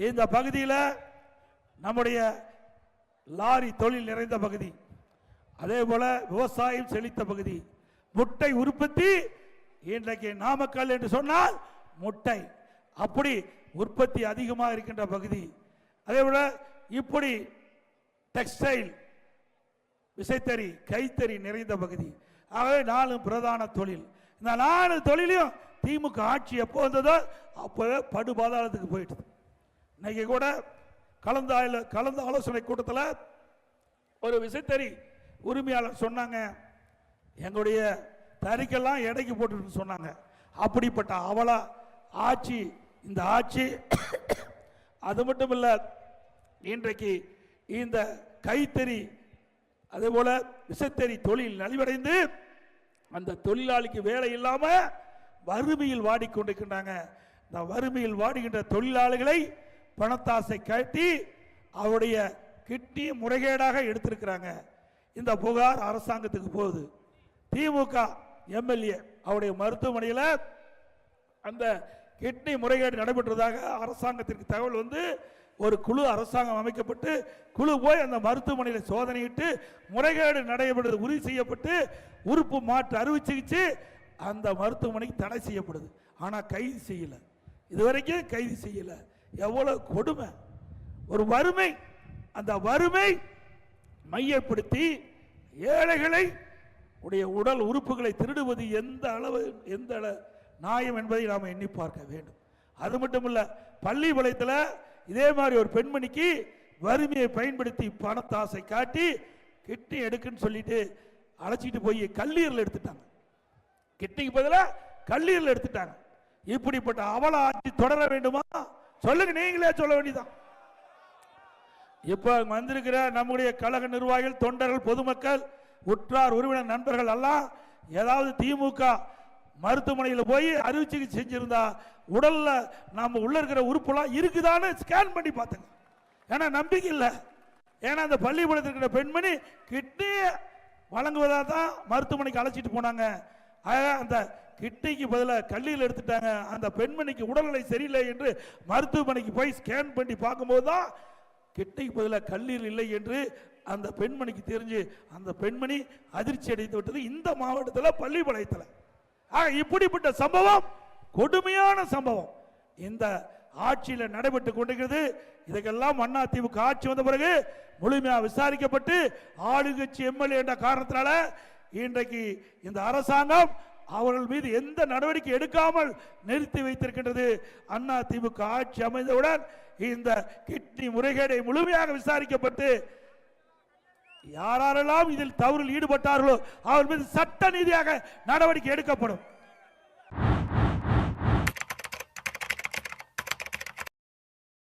இந்த பகுதியில் நம்முடைய லாரி தொழில் நிறைந்த பகுதி, அதே போல விவசாயம் செழித்த பகுதி, முட்டை உற்பத்தி இன்றைக்கு நாமக்கல் என்று சொன்னால் முட்டை அப்படி உற்பத்தி அதிகமாக இருக்கின்ற பகுதி. அதே போல இப்படி டெக்ஸ்டைல் விசைத்தறி கைத்தறி நிறைந்த பகுதி. ஆகவே 4 பிரதான தொழில். இந்த 4 தொழிலையும் திமுக ஆட்சி எப்போ வந்ததோ அப்போவே படுபாதாளத்துக்கு போயிட்டு. இன்னைக்கு கூட கலந்த ஆலோசனை கூட்டத்தில் ஒரு விசைத்தறி உரிமையாளர் சொன்னாங்க, எங்களுடைய தறிக்கெல்லாம் எடைக்கு போட்டு சொன்னாங்க. அப்படிப்பட்ட அவல ஆட்சி இந்த ஆட்சி. அது மட்டும் இல்ல, இன்றைக்கு இந்த கைத்தறி அதே போல விசைத்தறி தொழில் நலிவடைந்து அந்த தொழிலாளிக்கு வேலை இல்லாம வறுமையில் வாடிக்கொண்டிருக்கின்றாங்க. இந்த வறுமையில் வாடுகின்ற தொழிலாளிகளை பணத்தாசை கட்டி அவருடைய கிட்னி முறைகேடாக எடுத்திருக்கிறாங்க. இந்த புகார் அரசாங்கத்துக்கு போகுது. திமுக எம்எல்ஏ அவருடைய மருத்துவமனையில் அந்த கிட்னி முறைகேடு நடைபெற்றதாக அரசாங்கத்திற்கு தகவல் வந்து ஒரு குழு அரசாங்கம் அமைக்கப்பட்டு குழு போய் அந்த மருத்துவமனையில் சோதனையிட்டு முறைகேடு நடைபெறுவது உறுதி செய்யப்பட்டு உறுப்பு மாற்று அறுவை சிகிச்சை அந்த மருத்துவமனைக்கு தடை செய்யப்படுது. ஆனால் கைது செய்யல, இதுவரைக்கும் கைது செய்யல. எவ்வளவு கொடுமை, ஒரு வறுமை. அந்த வறுமை மையப்படுத்தி ஏழைகளை உடைய உடல் உறுப்புகளை திருடுவது எந்த அளவு எந்த நியாயம் என்பதை நாம் எண்ணி பார்க்க வேண்டும். அது மட்டுமல்ல, பள்ளிப்பாளையத்தில் இதே மாதிரி ஒரு பெண்மணிக்கு வறுமையை பயன்படுத்தி பணத்தாசை காட்டி கிட்னி எடுக்குன்னு சொல்லிட்டு அழைச்சிட்டு போய் கல்லீரல் எடுத்துட்டாங்க. கிட்னிக்கு பதிலாக கல்லீரல் எடுத்துட்டாங்க. இப்படிப்பட்ட அவல ஆட்சி தொடர வேண்டுமா? சொல்லுங்க, நீங்களே சொல்ல வேண்டியதான். இப்ப வந்திருக்கிற நம்முடைய கழக நிர்வாகிகள், தொண்டர்கள், பொதுமக்கள், உற்றார் உறவினர் நண்பர்கள் எல்லாம் ஏதாவது திமுக மருத்துவமனையில் போய் அறுவை சிகிச்சை செஞ்சிருந்தா உடல்ல நாம உள்ள இருக்கிற உறுப்புலாம் இருக்குதான்னு ஸ்கேன் பண்ணி பார்த்துங்க. ஏன்னா நம்பிக்கை இல்லை. ஏன்னா அந்த பள்ளிக்கூடத்தில் இருக்கிற பெண்மணி கிட்னி வழங்குவதா தான் மருத்துவமனைக்கு அழைச்சிட்டு போனாங்க. அந்த கிட்னிக்கு பதிலாக கல்லீரல் எடுத்துட்டாங்க. அந்த பெண்மணிக்கு உடல்நிலை சரியில்லை என்று மருத்துவமனைக்கு போய் ஸ்கேன் பண்ணி பார்க்கும்போது தான் கிட்னிக்கு பதிலாக கல்லீரல் இல்லை என்று அந்த பெண்மணிக்கு தெரிஞ்சு அந்த பெண்மணி அதிர்ச்சி அடைந்து விட்டது இந்த மாவட்டத்தில் பள்ளிப்பாளையத்தில். இப்படிப்பட்ட சம்பவம், கொடுமையான சம்பவம் இந்த ஆட்சியில் நடைபெற்றுக் கொண்டிருக்கிறது. இதுக்கெல்லாம் அதிமுக ஆட்சி வந்த பிறகு முழுமையாக விசாரிக்கப்பட்டு ஆளுங்கட்சி எம்எல்ஏ என்ற காரணத்தினால இன்றைக்கு இந்த அரசாங்கம் அவர்கள் மீது எந்த நடவடிக்கை எடுக்காமல் நிறுத்தி வைத்திருக்கின்றது. அதிமுக ஆட்சி அமைந்தவுடன் இந்த கிட்னி முறைகேடை முழுமையாக விசாரிக்கப்பட்டு யாரெல்லாம் இதில் தவறில் ஈடுபட்டார்களோ அவர் மீது சட்ட ரீதியாக நடவடிக்கை எடுக்கப்படும்.